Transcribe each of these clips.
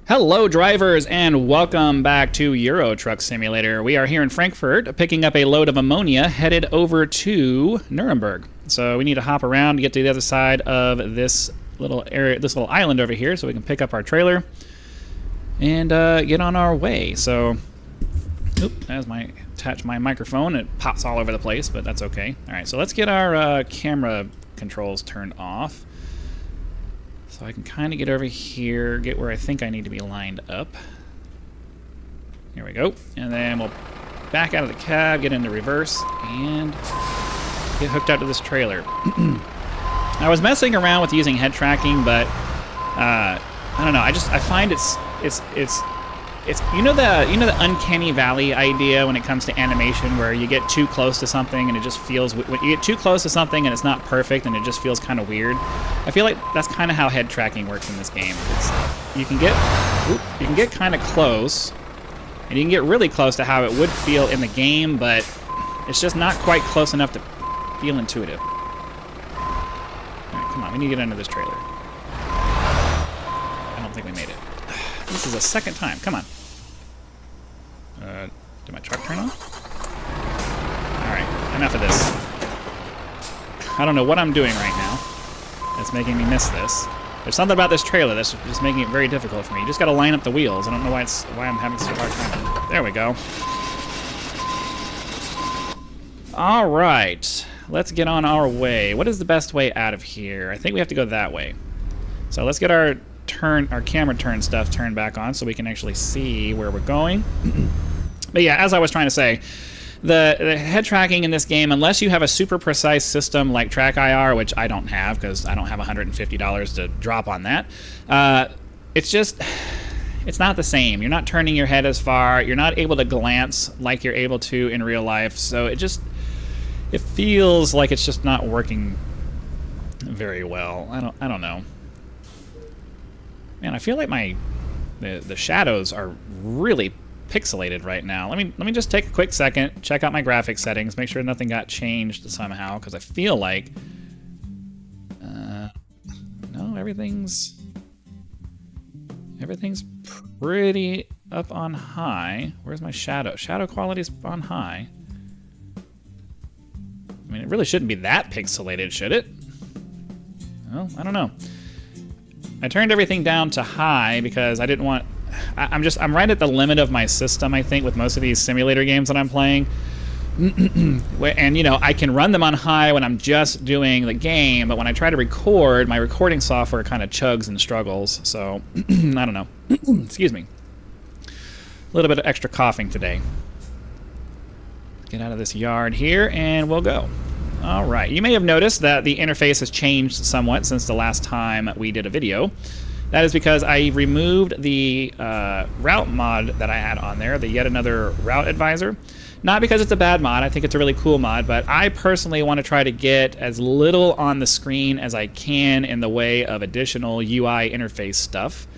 Hello drivers and welcome back to Euro Truck Simulator. We are here in Frankfurt picking up a load of ammonia headed over to Nuremberg. So we need to hop around to get to the other side of this little area, this little island over here, so we can pick up our trailer and get on our way. So, as I attach my microphone, it pops all over the place, but that's okay. All right, so let's get our camera controls turned off. So I can kind of get over here, get where I think I need to be lined up. Here we go. And then we'll back out of the cab, get into reverse, and get hooked up to this trailer. I was messing around with using head tracking, but I don't know. I find it's you know the uncanny valley idea when it comes to animation, where you get too close to something and it just feels, when you get too close to something and it's not perfect and it just feels kind of weird. I feel like that's kind of how head tracking works in this game. You can get kind of close, and you can get really close to how it would feel in the game, but it's just not quite close enough to feel intuitive. All right, come on, we need to get under this trailer. I don't think we made it. This is the second time. Come on. Did my truck turn on? Alright, enough of this. I don't know what I'm doing right now that's making me miss this. There's something about this trailer that's just making it very difficult for me. You just gotta line up the wheels. I don't know why I'm having such a hard time. There we go. Alright, let's get on our way. What is the best way out of here? I think we have to go that way. So let's get our camera turn stuff turned back on so we can actually see where we're going. But yeah, as I was trying to say, the head tracking in this game, unless you have a super precise system like Track IR, which I don't have because I don't have $150 to drop on that, it's not the same. You're not turning your head as far. You're not able to glance like you're able to in real life. So it feels like it's just not working very well. I don't know. Man, I feel like the shadows are really pixelated right now. Let me just take a quick second, check out my graphics settings, make sure nothing got changed somehow, because I feel like no, everything's pretty up on high. Where's my shadow? Shadow quality's on high. I mean, it really shouldn't be that pixelated, should it? Well, I don't know. I turned everything down to high because I didn't want... I'm right at the limit of my system, I think, with most of these simulator games that I'm playing. And, you know, I can run them on high when I'm just doing the game, but when I try to record, my recording software kind of chugs and struggles. So, I don't know. Excuse me. A little bit of extra coughing today. Get out of this yard here, and we'll go. All right, you may have noticed that the interface has changed somewhat since the last time we did a video. That is because I removed the route mod that I had on there, the Yet Another Route Advisor. Not because it's a bad mod, I think it's a really cool mod, but I personally want to try to get as little on the screen as I can in the way of additional UI interface stuff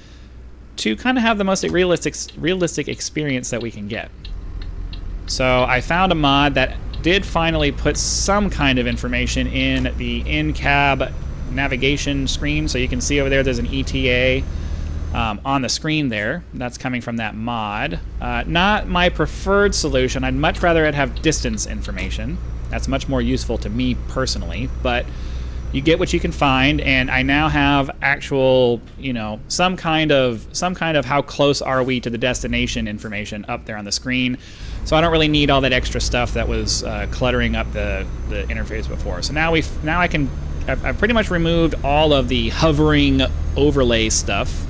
to kind of have the most realistic experience that we can get. So I found a mod that did finally put some kind of information in the in-cab navigation screen. So you can see over there's an ETA on the screen there. That's coming from that mod. Not my preferred solution. I'd much rather it have distance information. That's much more useful to me personally, but you get what you can find, and I now have actual, you know, some kind of how close are we to the destination information up there on the screen. So I don't really need all that extra stuff that was cluttering up the interface before. So now I've pretty much removed all of the hovering overlay stuff,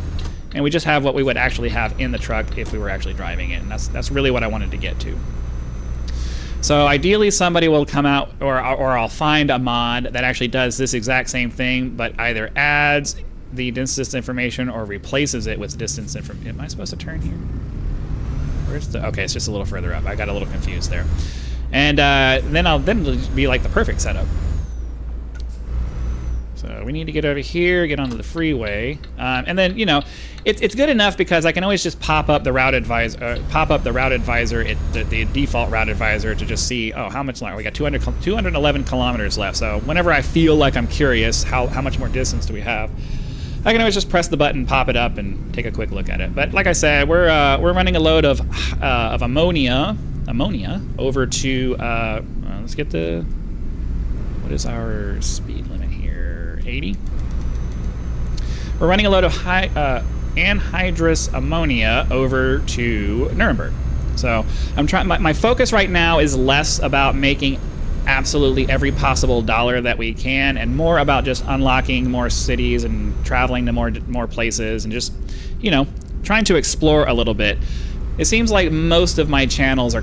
and we just have what we would actually have in the truck if we were actually driving it, and that's really what I wanted to get to. So ideally somebody will come out, or I'll find a mod that actually does this exact same thing, but either adds the distance information or replaces it with distance information. Am I supposed to turn here? Where's the... Okay, it's just a little further up. I got a little confused there. And then it'll be like the perfect setup. So we need to get over here, get onto the freeway, and then, you know, it's good enough because I can always just pop up the route advisor, the default route advisor, to just see, oh, how much longer? We got 211 kilometers left. So whenever I feel like I'm curious, how much more distance do we have? I can always just press the button, pop it up, and take a quick look at it. But like I said, we're running a load of ammonia over to let's get the, what is our speed limit here? 80. We're running a load of anhydrous ammonia over to Nuremberg. So I'm trying. My focus right now is less about making absolutely every possible dollar that we can, and more about just unlocking more cities and traveling to more places, and just, you know, trying to explore a little bit. It seems like most of my channels are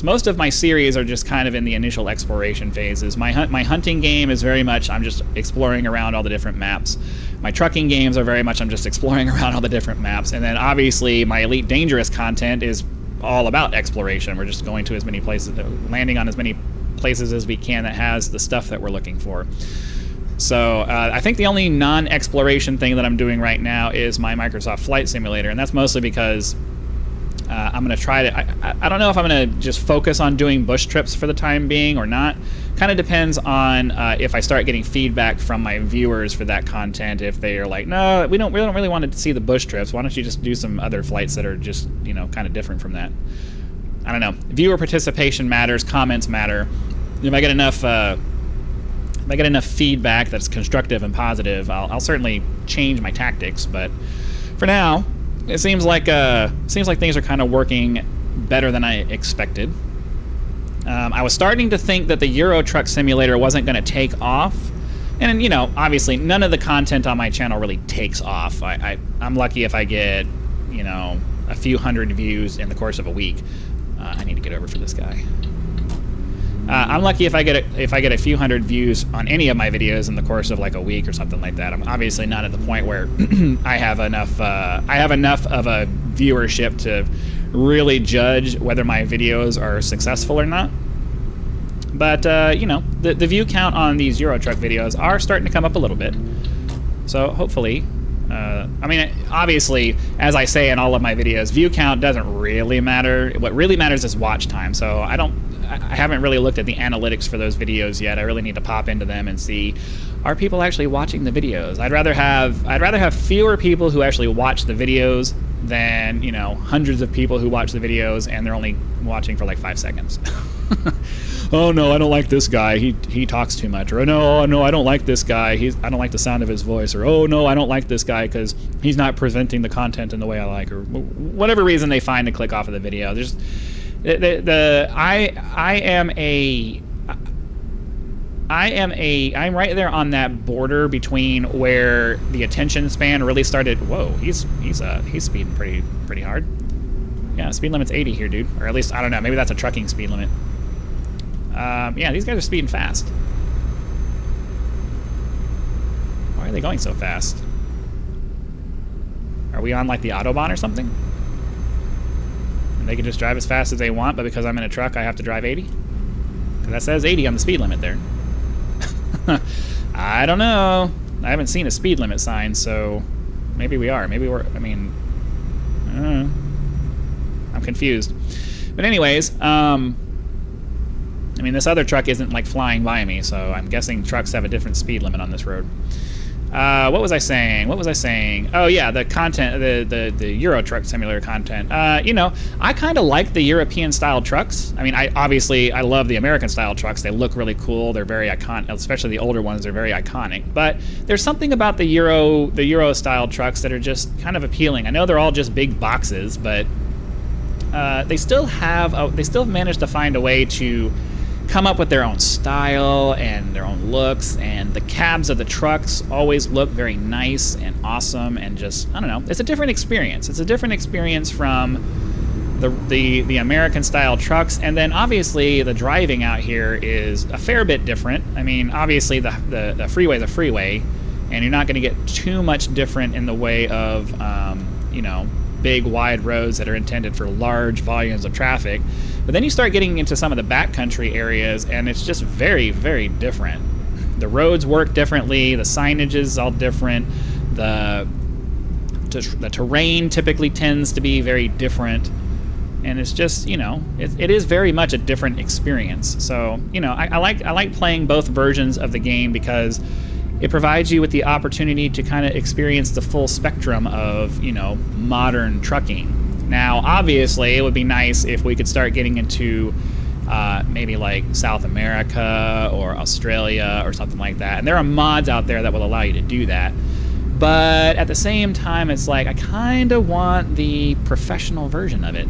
most of my series are just kind of in the initial exploration phases. My hunting game is very much I'm just exploring around all the different maps. My trucking games are very much I'm just exploring around all the different maps. And then obviously my Elite Dangerous content is all about exploration. We're just going to as many places, landing on as many places as we can that has the stuff that we're looking for. So I think the only non-exploration thing that I'm doing right now is my Microsoft Flight Simulator, and that's mostly because I'm going to try to... I don't know if I'm going to just focus on doing bush trips for the time being or not. Kind of depends on if I start getting feedback from my viewers for that content. If they are like, no, we don't really want to see the bush trips. Why don't you just do some other flights that are just, you know, kind of different from that? I don't know. Viewer participation matters. Comments matter. If I get enough feedback that's constructive and positive, I'll certainly change my tactics. But for now, it seems like things are kind of working better than I expected. I was starting to think that the Euro Truck Simulator wasn't going to take off, and you know, obviously, none of the content on my channel really takes off. I'm lucky if I get, you know, a few hundred views in the course of a week. I need to get over for this guy. I'm lucky if I get a few hundred views on any of my videos in the course of like a week or something like that. I'm obviously not at the point where I have enough of a viewership to really judge whether my videos are successful or not. But you know, the view count on these Euro Truck videos are starting to come up a little bit. So hopefully, I mean, obviously, as I say in all of my videos, view count doesn't really matter. What really matters is watch time. So I haven't really looked at the analytics for those videos yet. I really need to pop into them and see, are people actually watching the videos? I'd rather have fewer people who actually watch the videos than, you know, hundreds of people who watch the videos and they're only watching for like 5 seconds. Oh no, I don't like this guy. He talks too much. Or no, I don't like this guy. I don't like the sound of his voice. Or oh no, I don't like this guy because he's not presenting the content in the way I like. Or whatever reason they find to click off of the video. There's I'm right there on that border between where the attention span really started. Whoa, he's speeding pretty hard. Yeah, speed limit's 80 here, dude. Or at least, I don't know, maybe that's a trucking speed limit. Yeah, these guys are speeding fast. Why are they going so fast? Are we on like the Autobahn or something? And they can just drive as fast as they want, but because I'm in a truck, I have to drive 80? Because that says 80 on the speed limit there. I don't know. I haven't seen a speed limit sign, so maybe we are. Maybe we're, I mean, I don't know. I'm confused. But anyways, I mean, this other truck isn't like flying by me, so I'm guessing trucks have a different speed limit on this road. What was I saying? Oh yeah, the content, the Euro Truck Simulator content. You know, I kind of like the European style trucks. I mean, I love the American style trucks. They look really cool. They're very iconic, especially the older ones. They're very iconic. But there's something about the Euro style trucks that are just kind of appealing. I know they're all just big boxes, but they still have managed to find a way to come up with their own style and their own looks, and the cabs of the trucks always look very nice and awesome, and just, I don't know, it's a different experience. It's a different experience from the American style trucks, and then obviously the driving out here is a fair bit different. I mean, obviously the freeway's a freeway, and you're not going to get too much different in the way of you know, big wide roads that are intended for large volumes of traffic. But then you start getting into some of the backcountry areas, and it's just very, very different. The roads work differently, the signage is all different, the terrain typically tends to be very different, and it's just, you know, it is very much a different experience. So, you know, I like playing both versions of the game because it provides you with the opportunity to kind of experience the full spectrum of, you know, modern trucking. Now, obviously, it would be nice if we could start getting into maybe like South America or Australia or something like that. And there are mods out there that will allow you to do that. But at the same time, it's like I kind of want the professional version of it.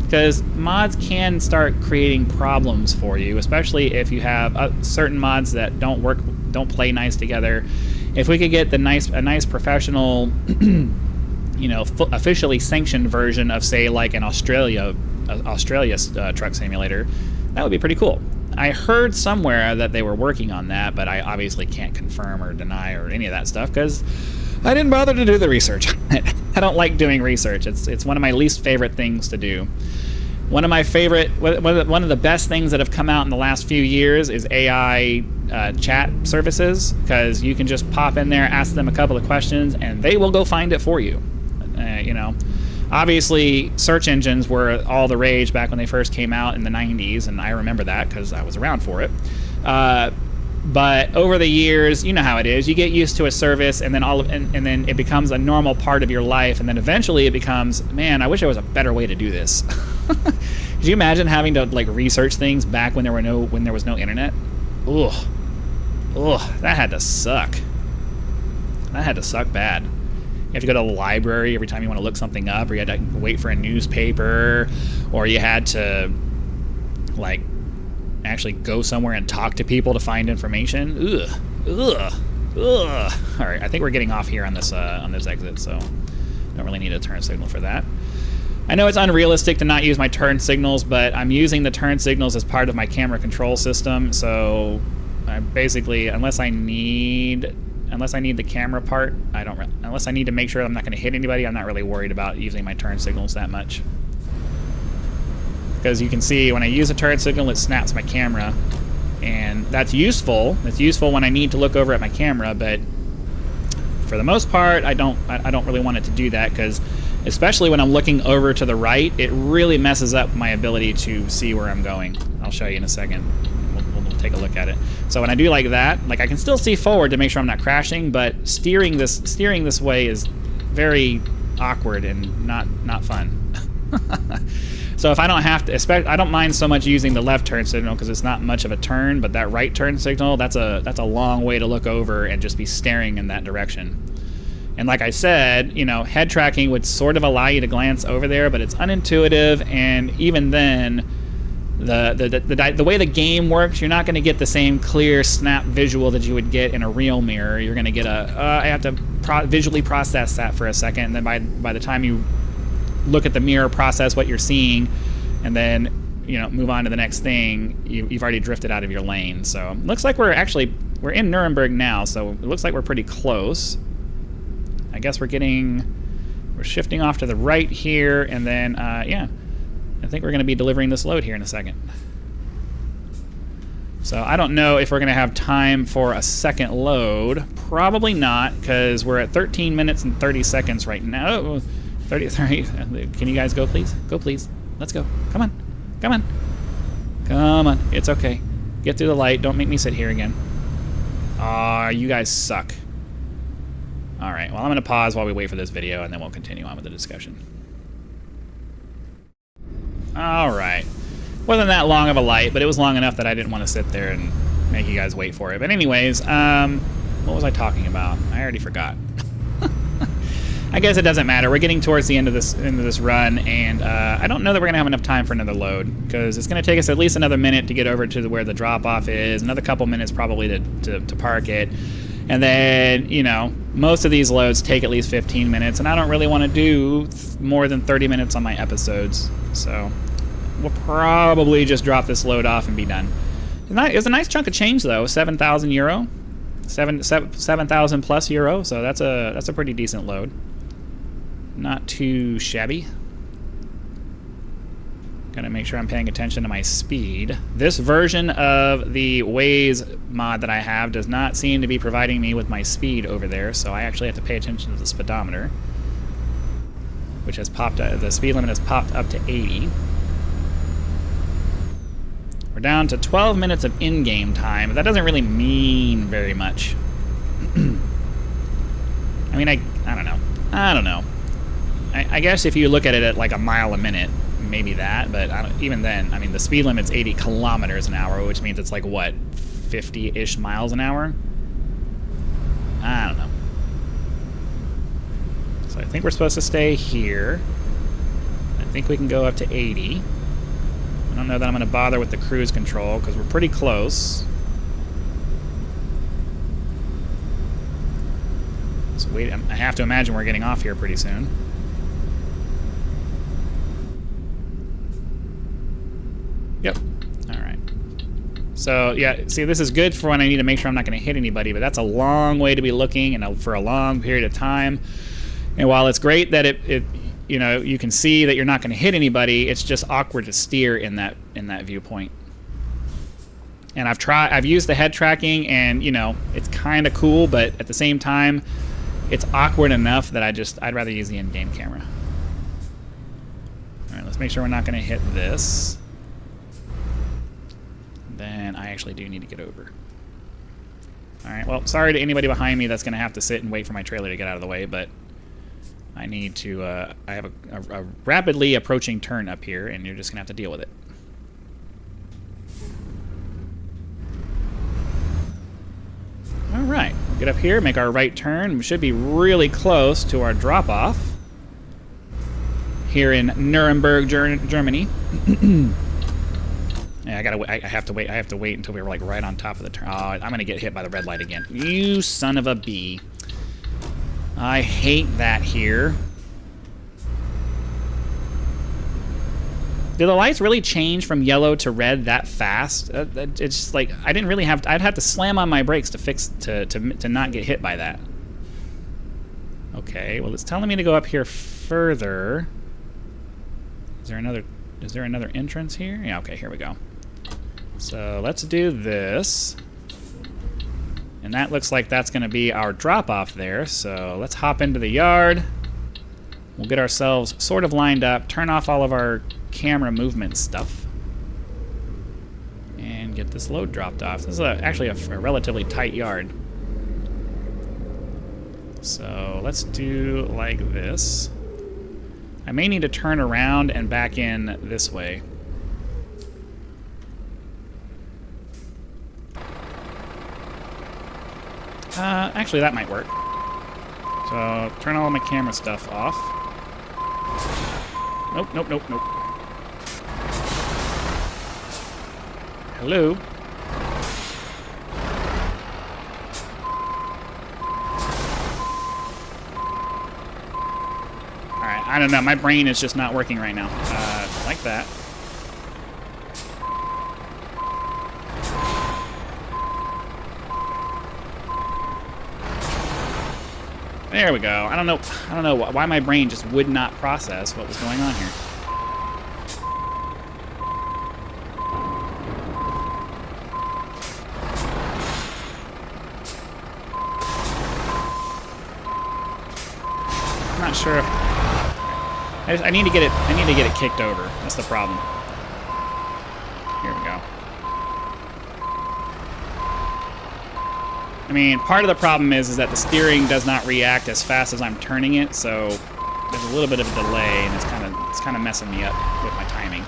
Because mods can start creating problems for you, especially if you have certain mods that don't play nice together. If we could get a nice professional, you know, officially sanctioned version of, say, like an Australia truck simulator, that would be pretty cool. I heard somewhere that they were working on that, but I obviously can't confirm or deny or any of that stuff because I didn't bother to do the research. I don't like doing research. It's one of my least favorite things to do. One of the best things that have come out in the last few years is AI chat services, because you can just pop in there, ask them a couple of questions, and they will go find it for you. You know, obviously search engines were all the rage back when they first came out in the 90s, and I remember that because I was around for it. But over the years, you know how it is. You get used to a service, and then and then it becomes a normal part of your life, and then eventually it becomes, man, I wish there was a better way to do this. Could you imagine having to like research things back when there was no internet? Ugh, that had to suck. That had to suck bad. You have to go to the library every time you want to look something up, or you had to wait for a newspaper, or you had to like actually go somewhere and talk to people to find information. Ugh. All right, I think we're getting off here on this exit, so don't really need a turn signal for that. I know it's unrealistic to not use my turn signals, but I'm using the turn signals as part of my camera control system, so I basically, unless I need the camera part, unless I need to make sure I'm not going to hit anybody, I'm not really worried about using my turn signals that much. Because you can see when I use a turn signal, it snaps my camera, and that's useful. It's useful when I need to look over at my camera, but for the most part, I don't really want it to do that, because especially when I'm looking over to the right, it really messes up my ability to see where I'm going. I'll show you in a second. We'll take a look at it. So when I do like that, like I can still see forward to make sure I'm not crashing, but steering this way is very awkward and not fun. So if I don't have to, I don't mind so much using the left turn signal because it's not much of a turn, but that right turn signal, that's a long way to look over and just be staring in that direction. And like I said, you know, head tracking would sort of allow you to glance over there, but it's unintuitive, and even then, the way the game works, you're not going to get the same clear snap visual that you would get in a real mirror. You're going to get I have to visually process that for a second, and then by the time you look at the mirror, process what you're seeing, and then, you know, move on to the next thing, you've already drifted out of your lane. So it looks like we're in Nuremberg now, so it looks like we're pretty close. I guess we're shifting off to the right here, and then, yeah, I think we're going to be delivering this load here in a second. So I don't know if we're going to have time for a second load. Probably not, because we're at 13 minutes and 30 seconds right now. 30. Can you guys go, please? Go, please. Let's go. Come on. Come on. Come on. It's okay. Get through the light. Don't make me sit here again. Aw, you guys suck. Alright, well, I'm going to pause while we wait for this video, and then we'll continue on with the discussion. Alright. Wasn't that long of a light, but it was long enough that I didn't want to sit there and make you guys wait for it. But anyways, what was I talking about? I already forgot. I guess it doesn't matter. We're getting towards the end of this run, and I don't know that we're going to have enough time for another load, because it's going to take us at least another minute to get over to where the drop-off is, another couple minutes probably to park it. And then, you know, most of these loads take at least 15 minutes, and I don't really want to do more than 30 minutes on my episodes. So we'll probably just drop this load off and be done. It's a nice chunk of change, though. 7,000 euro. 7,000 plus euro, so that's a pretty decent load. Not too shabby. Gotta make sure I'm paying attention to my speed. This version of the Waze mod that I have does not seem to be providing me with my speed over there, so I actually have to pay attention to the speedometer, which has popped, the speed limit has popped up to 80. We're down to 12 minutes of in-game time, but that doesn't really mean very much. I mean, I don't know. I don't know. I guess if you look at it at like a mile a minute, maybe that, but even then, I mean, the speed limit's 80 kilometers an hour, which means it's like, what, 50-ish miles an hour? I don't know. So I think we're supposed to stay here. I think we can go up to 80. I don't know that I'm going to bother with the cruise control, because we're pretty close. So wait, I have to imagine we're getting off here pretty soon. Yep. All right. So, yeah, see, this is good for when I need to make sure I'm not going to hit anybody, but that's a long way to be looking and for a long period of time. And while it's great that you know, you can see that you're not going to hit anybody, it's just awkward to steer in that viewpoint. And I've used the head tracking, and, you know, it's kind of cool, but at the same time, it's awkward enough that I'd rather use the in-game camera. All right, let's make sure we're not going to hit this. Then I actually do need to get over. All right, well, sorry to anybody behind me that's going to have to sit and wait for my trailer to get out of the way, but I need to, I have a rapidly approaching turn up here, and you're just going to have to deal with it. All right, we'll get up here, make our right turn. We should be really close to our drop-off here in Nuremberg, Germany. Yeah, I have to wait until we're like right on top of the turn. Oh, I'm gonna get hit by the red light again. You son of a bee. I hate that here. Do the lights really change from yellow to red that fast? It's just like, I didn't really have, I'd have to slam on my brakes to not get hit by that. Okay, well, it's telling me to go up here further. Is there another entrance here? Yeah, okay, here we go. So let's do this. And that looks like that's going to be our drop-off there. So let's hop into the yard. We'll get ourselves sort of lined up, turn off all of our camera movement stuff, and get this load dropped off. This is actually a relatively tight yard. So let's do like this. I may need to turn around and back in this way. Actually, that might work. So, turn all of my camera stuff off. Nope, nope, nope, nope. Hello? Alright, I don't know. My brain is just not working right now. Like that. There we go. I don't know why my brain just would not process what was going on here. I'm not sure if I need to get it kicked over. That's the problem. Here we go. I mean, part of the problem is that the steering does not react as fast as I'm turning it, so there's a little bit of a delay, and it's kind of messing me up with my timing.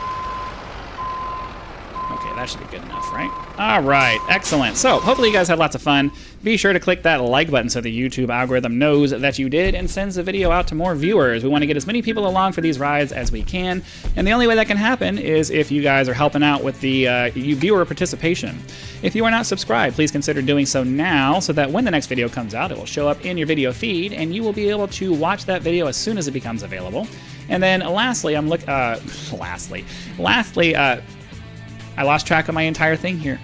Okay, that should be good enough, right? All right, excellent. So, hopefully you guys had lots of fun. Be sure to click that like button so the YouTube algorithm knows that you did and sends the video out to more viewers. We want to get as many people along for these rides as we can, and the only way that can happen is if you guys are helping out with the viewer participation. If you are not subscribed, please consider doing so now so that when the next video comes out, it will show up in your video feed, and you will be able to watch that video as soon as it becomes available. And then lastly, I lost track of my entire thing here.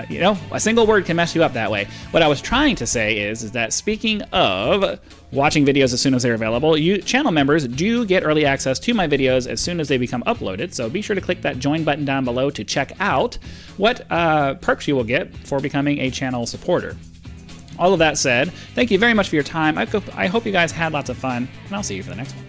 You know, a single word can mess you up that way. What I was trying to say is that speaking of watching videos as soon as they're available, channel members do get early access to my videos as soon as they become uploaded, so be sure to click that join button down below to check out what perks you will get for becoming a channel supporter. All of that said, thank you very much for your time. I hope you guys had lots of fun, and I'll see you for the next one.